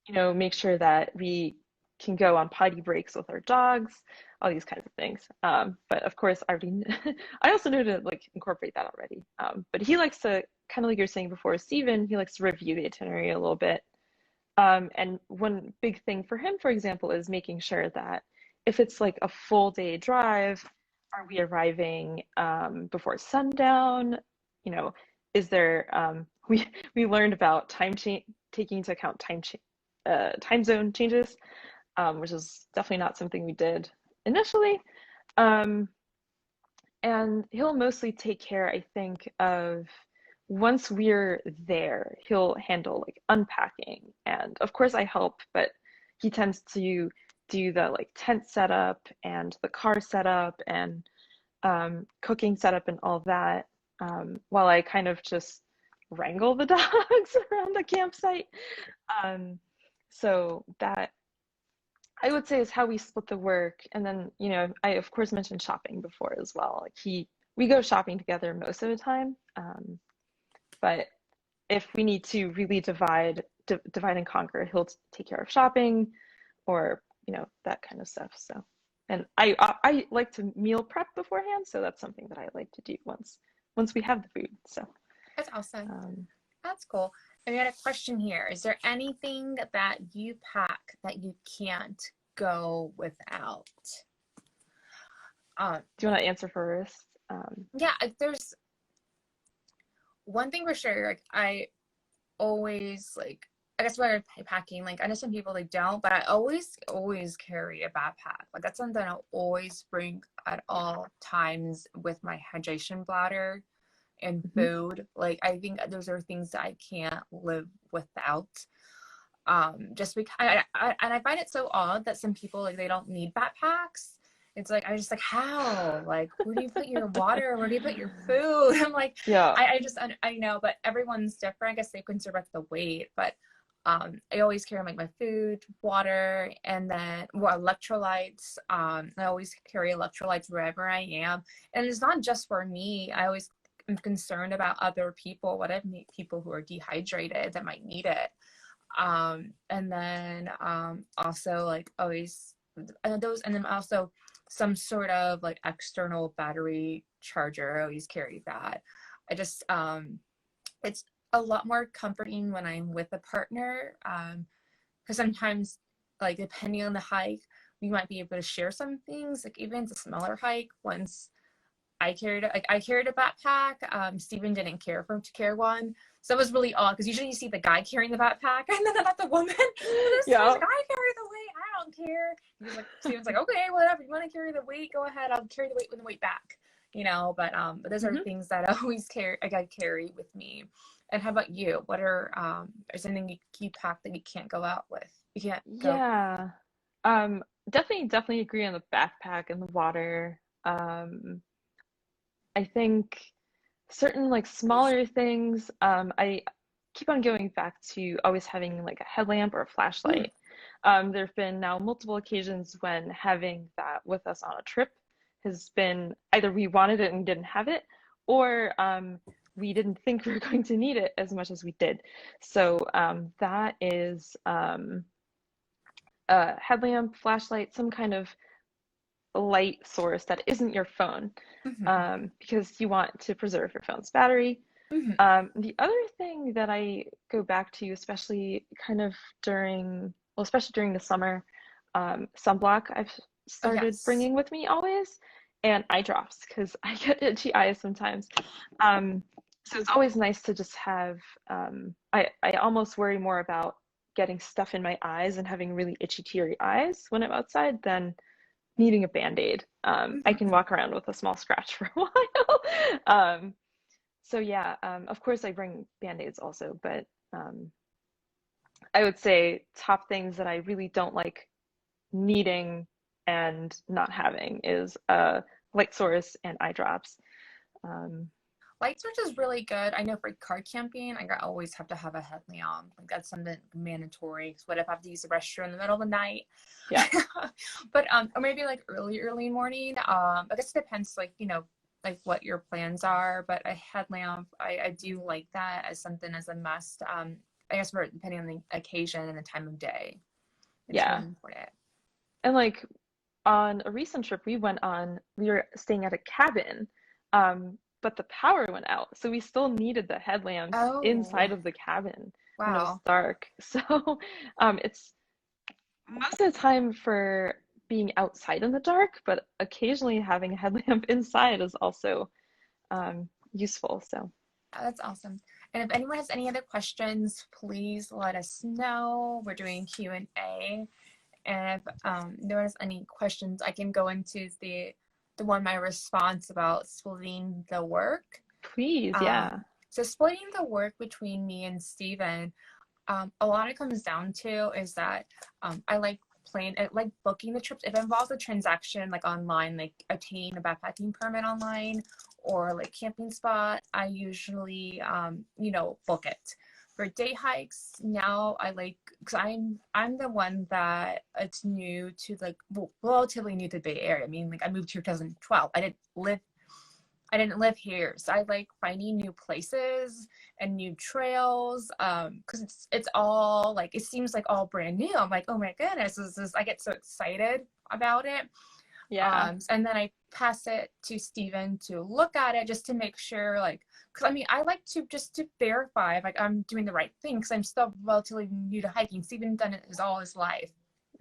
Speaker 2: Make sure that we can go on potty breaks with our dogs, all these kinds of things. But of course, I already, I also know to like incorporate that already. But he likes to, kind of like you were saying before, Steven, he likes to review the itinerary a little bit. And one big thing for him, for example, is making sure that if it's like a full day drive, are we arriving before sundown? You know, is there we learned about taking into account time zone changes, which is definitely not something we did initially. Um, and he'll mostly take care, I think, of once we're there, he'll handle like unpacking. And of course, I help, but he tends to do the like tent setup and the car setup and cooking setup and all that, while I kind of just wrangle the dogs around the campsite. Um, so that I would say is how we split the work. And then, I of course mentioned shopping before as well. Like we go shopping together most of the time. But if we need to really divide and conquer, he'll take care of shopping or, that kind of stuff. So, and I like to meal prep beforehand, so that's something that I like to do once we have the food. So,
Speaker 1: That's awesome. That's cool. And we had a question here. Is there anything that you pack that you can't go without?
Speaker 2: Do you want to answer first?
Speaker 1: Yeah, there's one thing for sure. Like I always I guess when I'm packing, like I know some people don't, but I always carry a backpack. Like that's something I'll always bring at all times with my hydration bladder and
Speaker 2: Mhm.
Speaker 1: food. Like I think those are things that I can't live without. Just because and I find it so odd that some people like they don't need backpacks. It's like I just like how like where do you put your water? Where do you put your food? I'm like
Speaker 2: Yeah.
Speaker 1: I know, but everyone's different. I guess they can survive the weight, but I always carry like my food, water, and then electrolytes. I always carry electrolytes wherever I am, and it's not just for me. I always am concerned about other people. What if people who are dehydrated that might need it? And then also like always those, and then also some sort of like external battery charger. I always carry that. I just it's a lot more comforting when I'm with a partner, because sometimes like depending on the hike we might be able to share some things, like even it's a smaller hike. Once I carried a backpack. Steven didn't care for him to carry one. So it was really odd because usually you see the guy carrying the backpack and then not the woman. But this time I was
Speaker 2: Yeah.
Speaker 1: like, I carry the weight. I don't care. He's like, Steven's like, okay, whatever. You want to carry the weight? Go ahead. I'll carry the weight with the weight back. But those are
Speaker 2: Mhm.
Speaker 1: things that I always carry. I gotta carry with me. And how about you? What are is anything you pack that you can't go out with? You can't go.
Speaker 2: Yeah. Definitely agree on the backpack and the water. I think certain like smaller things, I keep on going back to always having like a headlamp or a
Speaker 1: Mm,
Speaker 2: flashlight. There have been now multiple occasions when having that with us on a trip has been either we wanted it and didn't have it, or we didn't think we were going to need it as much as we did. So that is a headlamp, flashlight, some kind of light source that isn't your phone,
Speaker 1: mm-hmm,
Speaker 2: because you want to preserve your phone's battery.
Speaker 1: mm-hmm.
Speaker 2: The other thing that I go back to, especially kind of especially during the summer, sunblock I've
Speaker 1: Oh
Speaker 2: started
Speaker 1: yes.
Speaker 2: bringing with me always, and eye drops because I get itchy eyes sometimes. Um, so it's always nice to just have, I almost worry more about getting stuff in my eyes and having really itchy, teary eyes when I'm outside than needing a band-aid. I can
Speaker 1: Mm-hmm.
Speaker 2: walk around with a small scratch for a while. So yeah, of course I bring band-aids also, but I would say top things that I really don't like needing and not having is light source and eye drops. Um,
Speaker 1: Light switch is really good. I know for car camping, like I always have to have a headlamp. Like that's something mandatory. 'Cause what if I have to use the restroom in the middle of the night?
Speaker 2: Yeah.
Speaker 1: But or maybe like early morning. I guess it depends, like, like what your plans are. But a headlamp, I do like that as something as a must. I guess for depending on the occasion and the time of day, it's really
Speaker 2: Yeah.
Speaker 1: important.
Speaker 2: And like on a recent trip we were staying at a cabin, but the power went out. So we still needed the headlamps
Speaker 1: Oh,
Speaker 2: inside of the cabin when it was
Speaker 1: wow.
Speaker 2: dark. So it's most of the time for being outside in the dark, but occasionally having a headlamp inside is also useful. So
Speaker 1: That's awesome. And if anyone has any other questions, please let us know. We're doing Q&A. And if there is any questions, I can go into the one my response about splitting the work.
Speaker 2: please, yeah.
Speaker 1: So splitting the work between me and Steven, a lot it comes down to is that I like like booking the trips. If it involves a transaction like online, like obtaining a backpacking permit online or like camping spot, I usually book it. For day hikes, now I like, because I'm the one that it's new to, like, well, relatively new to the Bay Area. I mean, like I moved here 2012. I didn't live here, so I like finding new places and new trails. Because it's all like, it seems like all brand new. I'm like, oh my goodness, I get so excited about it.
Speaker 2: Yeah.
Speaker 1: And then I pass it to Steven to look at it just to make sure, like, because I mean, I like to just to verify if like I'm doing the right thing, because I'm still relatively new to hiking. Steven done it all his life,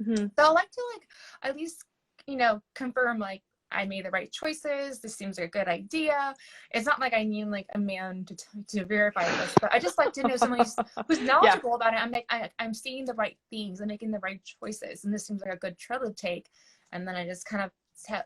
Speaker 2: Hmm.
Speaker 1: so I like to, like, at least confirm, like, I made the right choices. This seems like a good idea. It's not like I need like a man to verify this, but I just like to know someone who's
Speaker 2: Yeah.
Speaker 1: knowledgeable about it. I'm seeing the right things and making the right choices, and this seems like a good trail to take. And then I just kind of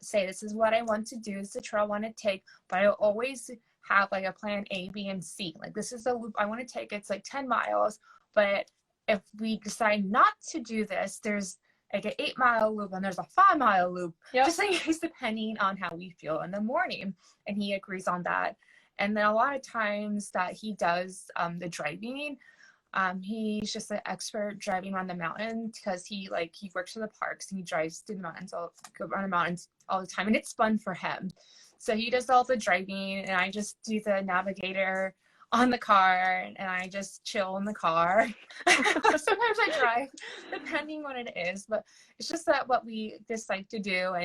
Speaker 1: say, this is what I want to do. This is the trail I want to take, but I always have like a plan A, B, and C. Like, this is the loop I want to take. It's like 10 miles, but if we decide not to do this, there's like an 8 mile loop and there's a 5 mile loop,
Speaker 2: Yep.
Speaker 1: just in case, depending on how we feel in the morning. And he agrees on that. And then a lot of times that he does the driving, he's just an expert driving around the mountain, because he works for the parks and he drives through the mountains, around the mountains all the time, and it's fun for him. So he does all the driving, and I just do the navigator on the car, and I just chill in the car. Sometimes I drive, depending what it is, but it's just that what we decide to do.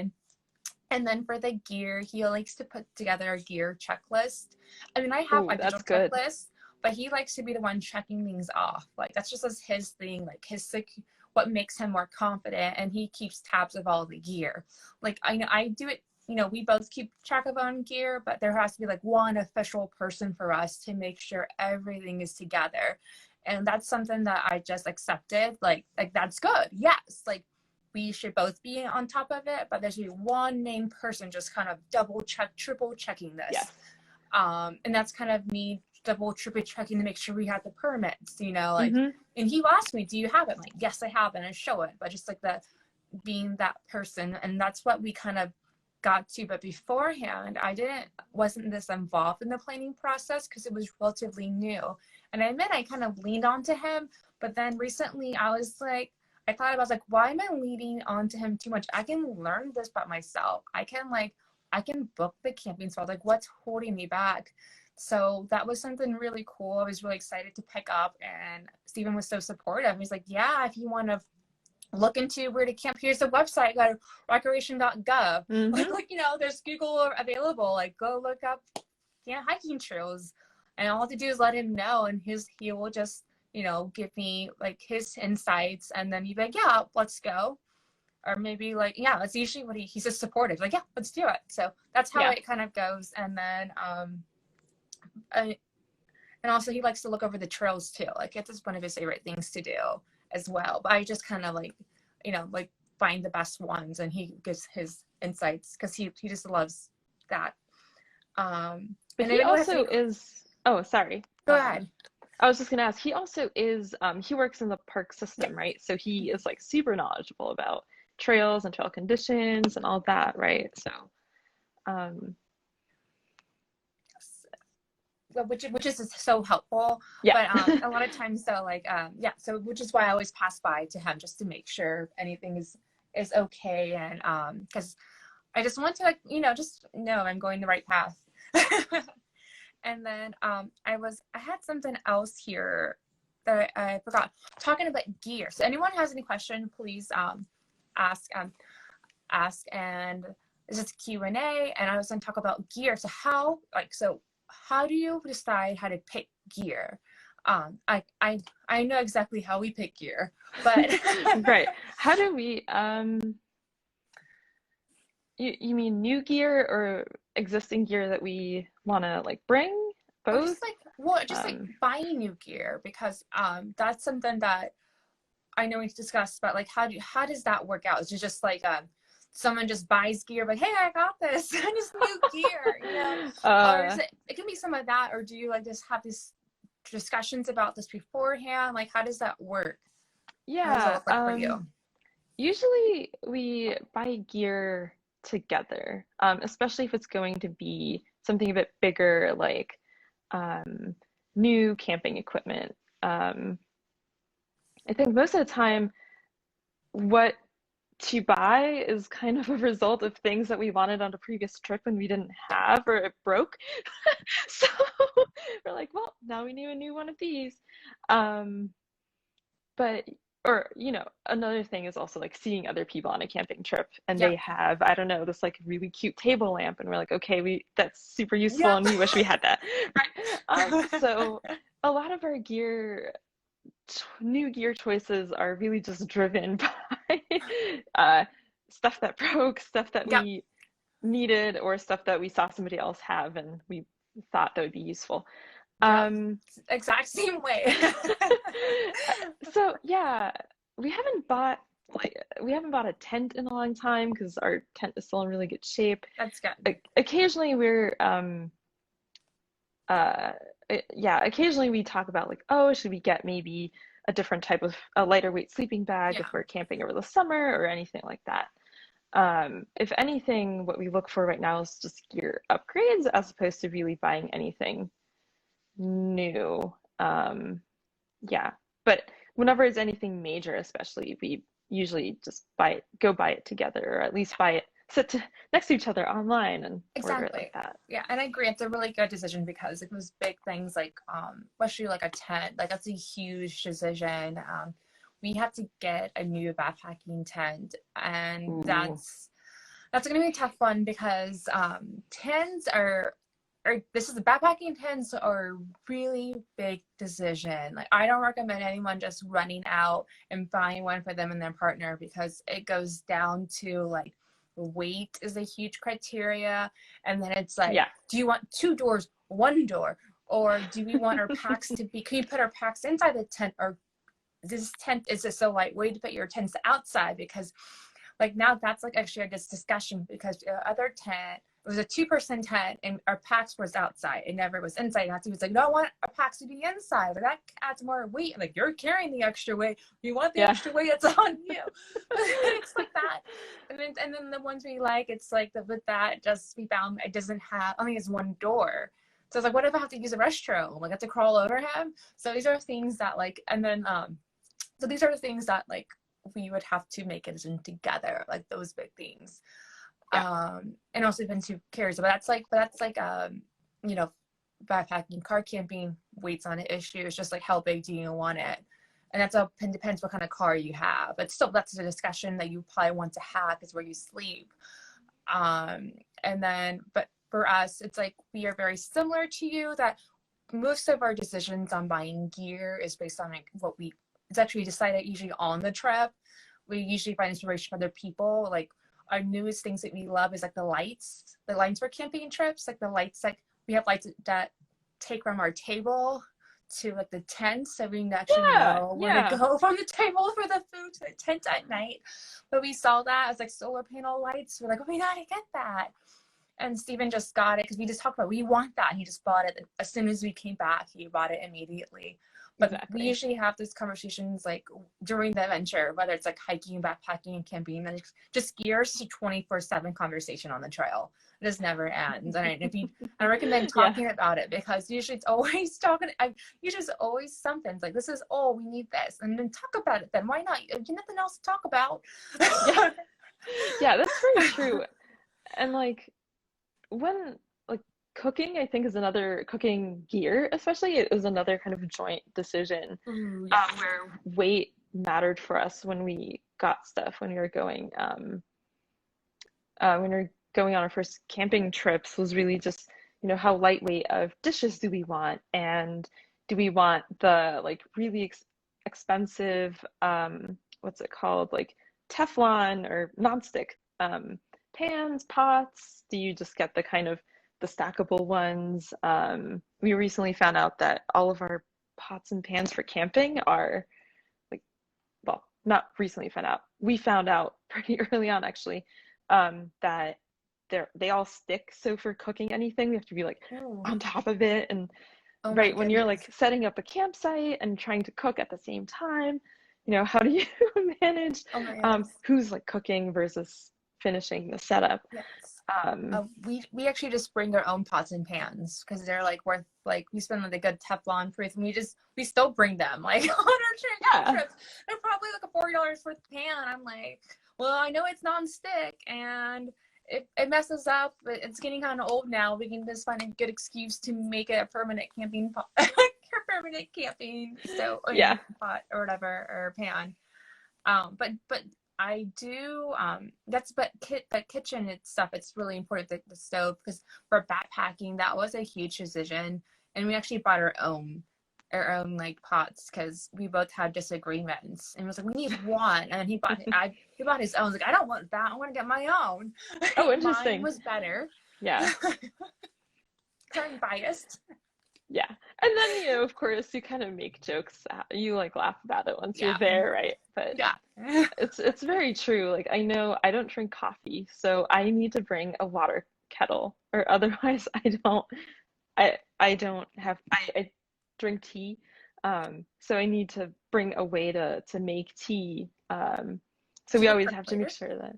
Speaker 1: And then for the gear, he likes to put together a gear checklist. I mean, I have
Speaker 2: Ooh,
Speaker 1: my digital
Speaker 2: that's good.
Speaker 1: checklist, but he likes to be the one checking things off. Like, that's just his thing, like what makes him more confident, and he keeps tabs of all the gear. Like, I know I do it, we both keep track of on gear, but there has to be like one official person for us to make sure everything is together. And that's something that I just accepted. Like that's good. Yes. Like, we should both be on top of it, but there should be one main person just kind of triple checking this.
Speaker 2: Yes.
Speaker 1: And that's kind of me double, triple checking to make sure we have the permits, like,
Speaker 2: Hmm.
Speaker 1: and he asked me, do you have it? I'm like, yes, I have it, and I show it. But just like being that person, and that's what we kind of got to. But beforehand, wasn't this involved in the planning process, because it was relatively new. And I admit I kind of leaned onto him, but then recently I thought about, like, why am I leaning onto him too much? I can learn this by myself. I can book the camping spot. Like, what's holding me back? So that was something really cool. I was really excited to pick up, and Stephen was so supportive. He's like, yeah, if you want to look into where to camp, here's the website, go to recreation.gov.
Speaker 2: Hmm.
Speaker 1: There's Google available. Like, go look up hiking trails, and all to do is let him know, and he will just give me like his insights, and then he'd be like, yeah, let's go. Or maybe like, yeah, that's usually what he's just supportive, like, yeah, let's do it. So that's how
Speaker 2: Yeah.
Speaker 1: it kind of goes. And then and also he likes to look over the trails too. Like, it's just one of his favorite things to do as well. But I just kind of like, like, find the best ones, and he gives his insights, because he just loves that.
Speaker 2: But
Speaker 1: And
Speaker 2: he
Speaker 1: anyone has
Speaker 2: also
Speaker 1: any,
Speaker 2: is, oh, sorry.
Speaker 1: go ahead.
Speaker 2: I was just gonna ask, he also is, he works in the park
Speaker 1: Yeah.
Speaker 2: system, right? So he is like super knowledgeable about trails and trail conditions and all that, right? So, um,
Speaker 1: which is so helpful.
Speaker 2: Yeah.
Speaker 1: But a lot of times though, like yeah, so which is why I always pass by to him just to make sure anything is okay, and because I just want to, like, just know I'm going the right path. And then I had something else here that I forgot, talking about gear. So anyone has any question, please ask ask. And this is Q&A, and I was going to talk about gear. So how do you decide how to pick gear? I know exactly how we pick gear, but
Speaker 2: Right. How do we you mean new gear or existing gear that we want to like bring?
Speaker 1: or
Speaker 2: Both?
Speaker 1: just like buying new gear, because that's something that I know we've discussed, but like how does that work out? Is it just like someone just buys gear, but hey, I got this, I just new gear, or is it can be some of that, or do you like just have these discussions about this beforehand? Like, how does that work? How does that
Speaker 2: Yeah,
Speaker 1: look like for you?
Speaker 2: usually we buy gear together, especially if it's going to be something a bit bigger, like um, new camping equipment. I think most of the time, what to buy is kind of a result of things that we wanted on a previous trip and we didn't have, or it broke. So we're like, well, now we need a new one of these. Um, but or another thing is also like seeing other people on a camping trip and
Speaker 1: Yep.
Speaker 2: they have, I don't know, this like really cute table lamp, and we're like, okay, we that's super useful
Speaker 1: Yep.
Speaker 2: and we wish we had that. So a lot of our new gear choices are really just driven by stuff that broke, stuff that
Speaker 1: Yep.
Speaker 2: we needed, or stuff that we saw somebody else have and we thought that would be useful.
Speaker 1: Yep.
Speaker 2: Um,
Speaker 1: Exact same way.
Speaker 2: so yeah, we haven't bought we haven't bought a tent in a long time because our tent is still in really good shape.
Speaker 1: That's good.
Speaker 2: Occasionally we're uh yeah, occasionally we talk about like, oh, should we get maybe a different type of a lighter weight sleeping bag if
Speaker 1: Yeah.
Speaker 2: we're camping over the summer or anything like that. If anything, what we look for right now is just gear upgrades as opposed to really buying anything new. Yeah, but whenever it's anything major, especially, we usually just go buy it together, or at least buy it, next to each other online and order it like
Speaker 1: Exactly.
Speaker 2: that.
Speaker 1: Yeah, and I agree. It's a really good decision, because it was big things like especially like a tent. Like, that's a huge decision. We have to get a new backpacking tent, and
Speaker 2: Ooh,
Speaker 1: that's gonna be a tough one, because tents are this is the backpacking tents are a really big decision. Like, I don't recommend anyone just running out and buying one for them and their partner, because it goes down to like weight is a huge criteria, and then it's like,
Speaker 2: yeah,
Speaker 1: do you want two doors, one door, or do we want our packs to be, can you put our packs inside the tent, or this tent is just so lightweight to put your tents outside? Because like now that's like actually a good discussion, because the other tent, it was a two-person tent and our packs was outside, it never was inside. And he was like, no, I want our packs to be inside, like that adds more weight. Like, you're carrying the extra weight, you want the
Speaker 2: yeah.
Speaker 1: extra weight, it's on you. It's like that. And then the ones we like, it's like with that, just we found it doesn't have, I mean, it's one door. So it's like, what if I have to use a restroom? Like, I have to crawl over him. So these are things that like, and then so these are the things that like we would have to make a decision together, like those big things.
Speaker 2: Yeah.
Speaker 1: And also been two carriers, but that's like you know, backpacking, car camping, weight's not an issue. It's just like, how big do you want it? And that's up, and depends what kind of car you have. But still, that's a discussion that you probably want to have, is where you sleep. And then, but for us, it's like we are very similar to you, that most of our decisions on buying gear is based on like what we, it's actually decided usually on the trip. We usually find inspiration from other people. Like, our newest things that we love is like the lights for camping trips. Like the lights, like we have lights that take from our table to like the tent, so we actually
Speaker 2: Yeah,
Speaker 1: know where to
Speaker 2: yeah.
Speaker 1: go from the table for the food to the tent at night. But we saw that as like solar panel lights. We're like, oh, we gotta get that. And Steven just got it because we just talked about, we want that. And he just bought it as soon as we came back. He bought it immediately. But
Speaker 2: Exactly.
Speaker 1: we usually have these conversations like during the adventure, whether it's like hiking, backpacking, and camping, and just gears to 24/7 conversation on the trail. It just never ends. And if you, I recommend
Speaker 2: Yeah.
Speaker 1: talking about it, because usually it's always talking. Usually it's always something. It's like, this is, oh, we need this, and then talk about it. Then why not? You have nothing else to talk about.
Speaker 2: Yeah. Yeah, that's very true. And like when like cooking, I think is another cooking gear, especially it was another kind of joint decision
Speaker 1: Ooh, yeah.
Speaker 2: where weight mattered for us when we got stuff when we were going on our first camping trips was really just, how lightweight of dishes do we want, and do we want the like really expensive what's it called, like Teflon or nonstick pans, pots? Do you just get the kind of the stackable ones? We recently found out that all of our pots and pans for camping are like, well, not recently found out. We found out pretty early on actually, that they all stick. So for cooking anything, we have to be like
Speaker 1: Oh,
Speaker 2: on top of it. And
Speaker 1: oh my
Speaker 2: right when you're like
Speaker 1: goodness.
Speaker 2: setting up a campsite and trying to cook at the same time, how do you manage
Speaker 1: Oh my goodness.
Speaker 2: who's like cooking versus finishing the setup?
Speaker 1: Yes.
Speaker 2: Um,
Speaker 1: We actually just bring our own pots and pans because they're like worth, like, we spend like a good Teflon proof, and we still bring them like on our camping
Speaker 2: yeah,
Speaker 1: trips. They're probably like a $40 worth of pan. I'm like, well, I know it's non-stick and it messes up, but it's getting kind of old now. We can just find a good excuse to make it a permanent camping pot, permanent camping stove,
Speaker 2: yeah,
Speaker 1: pot or whatever, or pan. But I do but kitchen and stuff, it's really important, the stove, because for backpacking that was a huge decision, and we actually bought our own like pots because we both had disagreements, and was like, we need one, and he bought his own. I was like, I don't want that, I want to get my own.
Speaker 2: oh,
Speaker 1: Mine
Speaker 2: interesting.
Speaker 1: was better.
Speaker 2: Yeah.
Speaker 1: I'm biased.
Speaker 2: Yeah. And then, of course, you kind of make jokes. You like laugh about it once you're
Speaker 1: Yeah,
Speaker 2: there, right? But
Speaker 1: yeah.
Speaker 2: it's very true. Like I know I don't drink coffee, so I need to bring a water kettle, or otherwise I drink tea. So I need to bring a way to make tea. So
Speaker 1: Do
Speaker 2: we
Speaker 1: you have
Speaker 2: always
Speaker 1: a
Speaker 2: have to make
Speaker 1: percolator?
Speaker 2: sure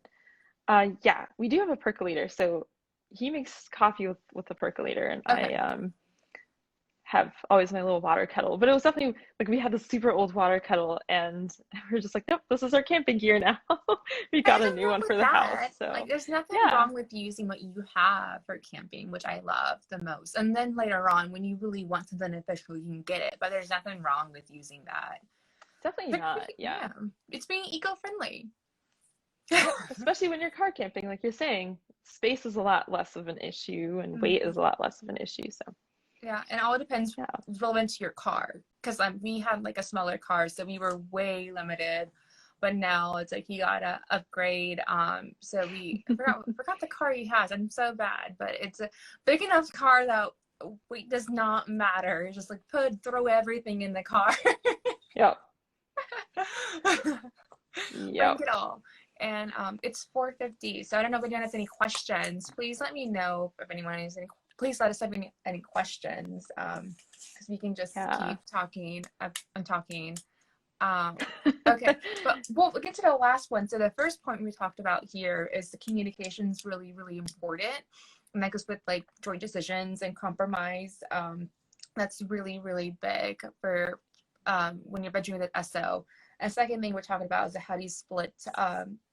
Speaker 2: that yeah, we do have a percolator. So he makes coffee with a percolator, and I
Speaker 1: Okay.
Speaker 2: have always my little water kettle. But it was definitely like we had this super old water kettle, and we're just like, nope, this is our camping gear now. We
Speaker 1: And
Speaker 2: got
Speaker 1: there's
Speaker 2: a
Speaker 1: nothing
Speaker 2: new
Speaker 1: wrong
Speaker 2: one
Speaker 1: with
Speaker 2: for the house.
Speaker 1: that. Like,
Speaker 2: So
Speaker 1: there's nothing
Speaker 2: yeah,
Speaker 1: wrong with using what you have for camping, which I love the most. And then later on, when you really want something official, you can get it. But there's nothing wrong with using that.
Speaker 2: definitely
Speaker 1: But
Speaker 2: not. Yeah.
Speaker 1: yeah, it's being eco-friendly.
Speaker 2: Yep. Especially when you're car camping, like you're saying, space is a lot less of an issue and weight
Speaker 1: Mhm.
Speaker 2: is a lot less of an issue. So
Speaker 1: Yeah, and all depends
Speaker 2: yeah.
Speaker 1: relevant to your car. Because we had like a smaller car, so we were way limited. But now it's like you gotta upgrade. So I forgot the car he has. I'm so bad, but it's a big enough car that weight does not matter. It's just like throw everything in the car.
Speaker 2: Yep.
Speaker 1: Bring
Speaker 2: Yep.
Speaker 1: it all. And it's 4:50. So I don't know if anyone has any questions. Please let me know if anyone has any. Please let us have any questions. Because we can just
Speaker 2: Yeah.
Speaker 1: keep talking. I'm talking. Um, okay, but we'll get to the last one. So the first point we talked about here is the communication is really, really important. And that goes with like joint decisions and compromise. That's really, really big for when you're venturing with an SO. And second thing we're talking about is how do you split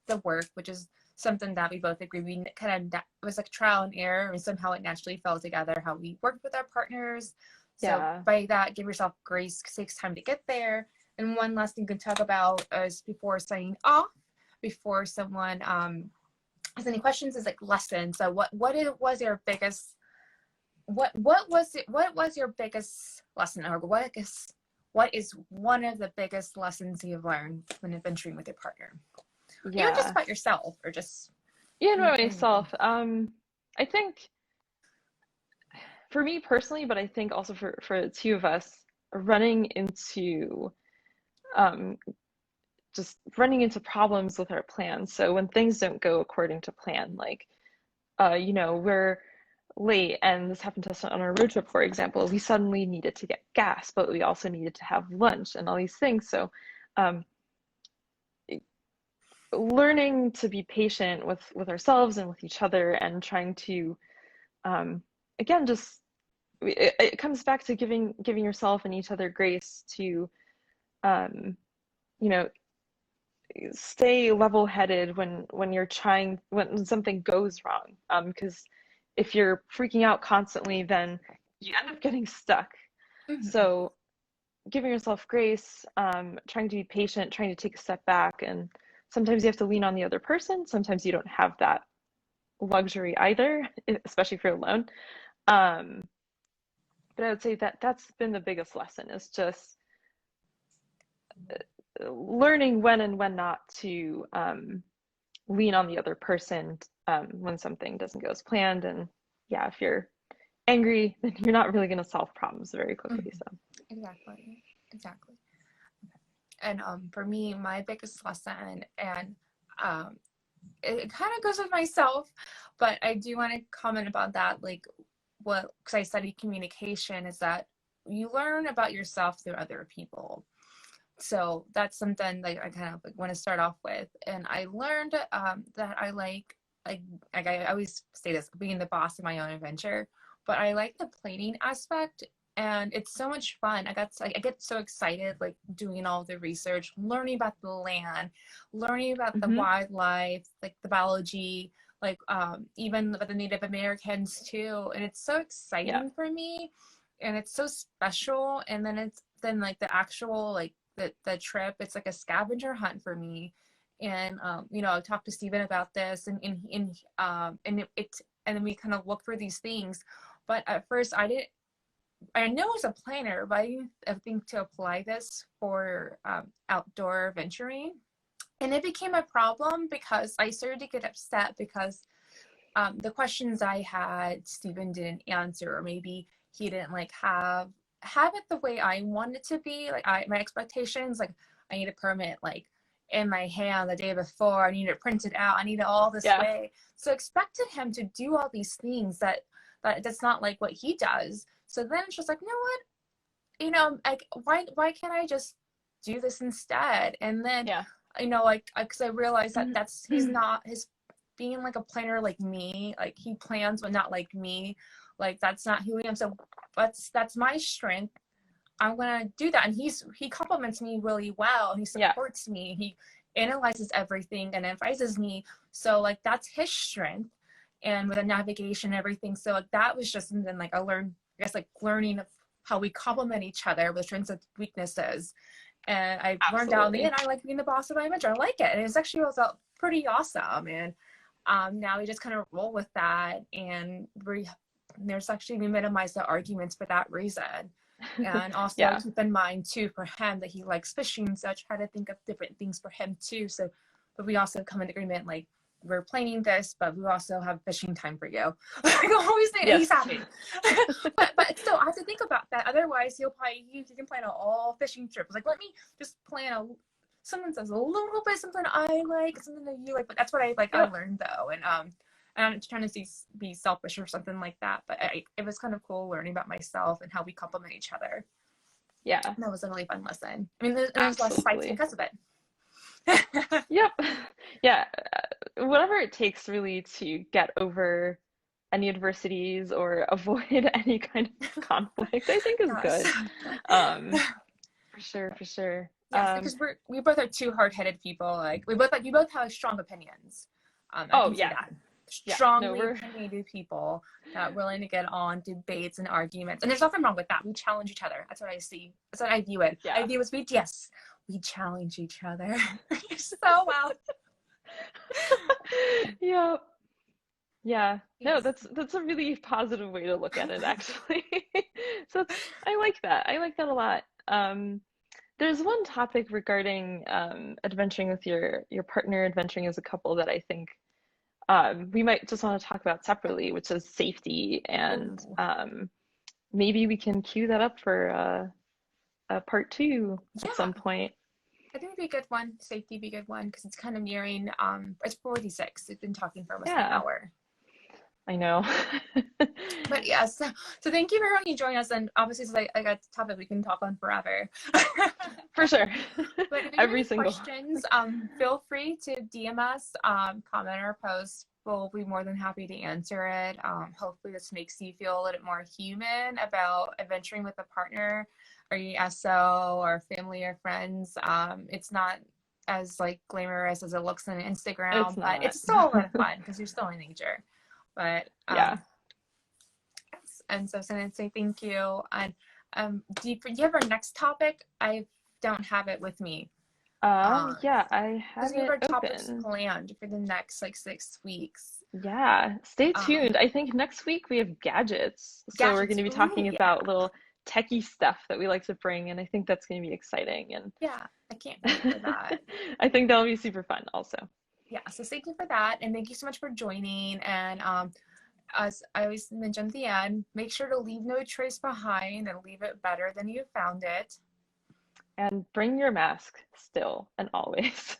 Speaker 1: the work, which is something that we both agree. We kind of, it was like trial and error, and somehow it naturally fell together how we worked with our partners. So
Speaker 2: Yeah.
Speaker 1: by that, give yourself grace, 'cause it takes time to get there. And one last thing you can talk about is before signing off, before someone has any questions, is like lessons. So was your biggest what was your biggest lesson, or what is one of the biggest lessons you've learned when adventuring with your partner? Even just
Speaker 2: Yeah.
Speaker 1: about yourself, or just
Speaker 2: Yeah, no,
Speaker 1: anything.
Speaker 2: myself. I think for me personally, but I think also for the two of us, running into um just running into problems with our plans. So when things don't go according to plan, like we're late, and this happened to us on our road trip, for example. We suddenly needed to get gas, but we also needed to have lunch and all these things. So um, learning to be patient with ourselves and with each other, and trying to again, just it comes back to giving yourself and each other grace to um, you know stay level-headed when you're trying, when something goes wrong, because if you're freaking out constantly, then you end up getting stuck.
Speaker 1: Mhm.
Speaker 2: So giving yourself grace, trying to be patient, trying to take a step back, and sometimes you have to lean on the other person, sometimes you don't have that luxury either, especially if you're alone. um, but I would say that that's been the biggest lesson, is just learning when and when not to lean on the other person when something doesn't go as planned. And yeah, if you're angry, then you're not really going to solve problems very quickly.
Speaker 1: Mhm.
Speaker 2: So
Speaker 1: Exactly. Exactly. And for me, my biggest lesson, and um, it kind of goes with myself, but I do want to comment about that. Like, what, because I studied communication, is that you learn about yourself through other people. So that's something like I kind of like want to start off with. And I learned that I like I always say this, being the boss of my own adventure, but I like the planning aspect. And it's so much fun. I get so excited like doing all the research, learning about the land, learning about the
Speaker 2: hmm
Speaker 1: wildlife, like the biology, like even about the Native Americans too. And it's so
Speaker 2: yeah,
Speaker 1: exciting for me, and it's so special. And then like the actual like the trip, it's like a scavenger hunt for me. And I talked to Stephen about this, and and then we kind of look for these things. But at first I know as a planner, but I think to apply this for outdoor venturing, and it became a problem because I started to get upset because the questions I had, Stephen didn't answer, or maybe he didn't like have it the way I want it to be. Like my expectations, like I need a permit like in my hand the day before. I need it printed out. I need it all this
Speaker 2: yeah,
Speaker 1: way. So expected him to do all these things that's not like what he does. So then it's just like, you know what? Like why can't I just do this instead? And then
Speaker 2: yeah.
Speaker 1: like because I realized that that's he's
Speaker 2: Mhm.
Speaker 1: not his being like a planner like me. Like he plans but not like me. Like that's not who I am. So that's my strength. I'm gonna do that. And he compliments me really well, and he
Speaker 2: Yeah,
Speaker 1: supports me. He analyzes everything and advises me. So like that's his strength, and with the navigation and everything. So like that was just something like I learned, I guess, like learning of how we complement each other with strengths and weaknesses. And I learned out in the end
Speaker 2: absolutely.
Speaker 1: I like being the boss of my adventure. I like it. And it's actually was pretty awesome. And now we just kind of roll with that, and there's actually we minimize the arguments for that reason. And also
Speaker 2: Yeah,
Speaker 1: keep in mind too for him that he likes fishing, so I try to think of different things for him too. So, but we also come in agreement like we're planning this, but we also have fishing time for you. Like always say he's
Speaker 2: yes.
Speaker 1: happy. but still I have to think about that. Otherwise he can plan all fishing trips. Like let me just plan something that's a little bit something I like, something that you like. But that's what I
Speaker 2: Yep.
Speaker 1: learned though. And I'm not trying to be selfish or something like that, but it was kind of cool learning about myself and how we complement each other.
Speaker 2: Yeah,
Speaker 1: And that was a really fun lesson. I mean, there's less fights
Speaker 2: absolutely.
Speaker 1: because of it.
Speaker 2: Yep. Yeah. Whatever it takes really to get over any adversities or avoid any kind of conflict, I think is
Speaker 1: Yes.
Speaker 2: good. Um, for sure, for sure.
Speaker 1: Yes, because we both are two hard-headed people. Like we both have strong opinions. I
Speaker 2: Oh
Speaker 1: can say
Speaker 2: yeah,
Speaker 1: that.
Speaker 2: yeah. No,
Speaker 1: Strongly
Speaker 2: we're
Speaker 1: opinionated people that are willing to get on debates and arguments. And there's nothing wrong with that. We challenge each other. That's what I see. That's what I view it. I
Speaker 2: yeah.
Speaker 1: view it as yes, we challenge each other. So well.
Speaker 2: Yeah. Yeah. No,
Speaker 1: Yes.
Speaker 2: that's a really positive way to look at it, actually. So I like that. I like that a lot. There's one topic regarding adventuring with your partner, adventuring as a couple, that I think we might just want to talk about separately, which is safety. And
Speaker 1: Oh,
Speaker 2: maybe we can cue that up for a part two at
Speaker 1: yeah.
Speaker 2: some point.
Speaker 1: I think it'd be a good one. Safety be a good one because it's kind of nearing. It's 46. It's been talking for almost an
Speaker 2: Yeah.
Speaker 1: hour.
Speaker 2: I know.
Speaker 1: But yes, so thank you for having joining us. And obviously, it's like a topic we can talk on forever.
Speaker 2: For sure.
Speaker 1: But if you have
Speaker 2: Every
Speaker 1: any
Speaker 2: single.
Speaker 1: questions, feel free to DM us, comment our post. We'll be more than happy to answer it. Hopefully, this makes you feel a little bit more human about adventuring with a partner or ESO or family or friends. It's not as like glamorous as it looks on
Speaker 2: It's
Speaker 1: Instagram, but
Speaker 2: not.
Speaker 1: it's still a lot of fun because you're still in nature. But
Speaker 2: Yeah.
Speaker 1: yes. And so, I'm going to say thank you. And do you have our next topic? I don't have it with me.
Speaker 2: Yeah, I
Speaker 1: Because
Speaker 2: have
Speaker 1: we have
Speaker 2: it
Speaker 1: our topics
Speaker 2: open.
Speaker 1: planned for the next like 6 weeks.
Speaker 2: Yeah, stay
Speaker 1: Um,
Speaker 2: tuned. I think next week we have gadgets. So we're going
Speaker 1: gadgets.
Speaker 2: to be
Speaker 1: Ooh,
Speaker 2: talking
Speaker 1: yeah,
Speaker 2: about little techie stuff that we like to bring, and I think that's going to be exciting. And
Speaker 1: yeah. I can't wait for that.
Speaker 2: I think that'll be super fun also.
Speaker 1: Yeah. So thank you for that, and thank you so much for joining. And as I always mention at the end, make sure to leave no trace behind and leave it better than you found it.
Speaker 2: And bring your mask still and always.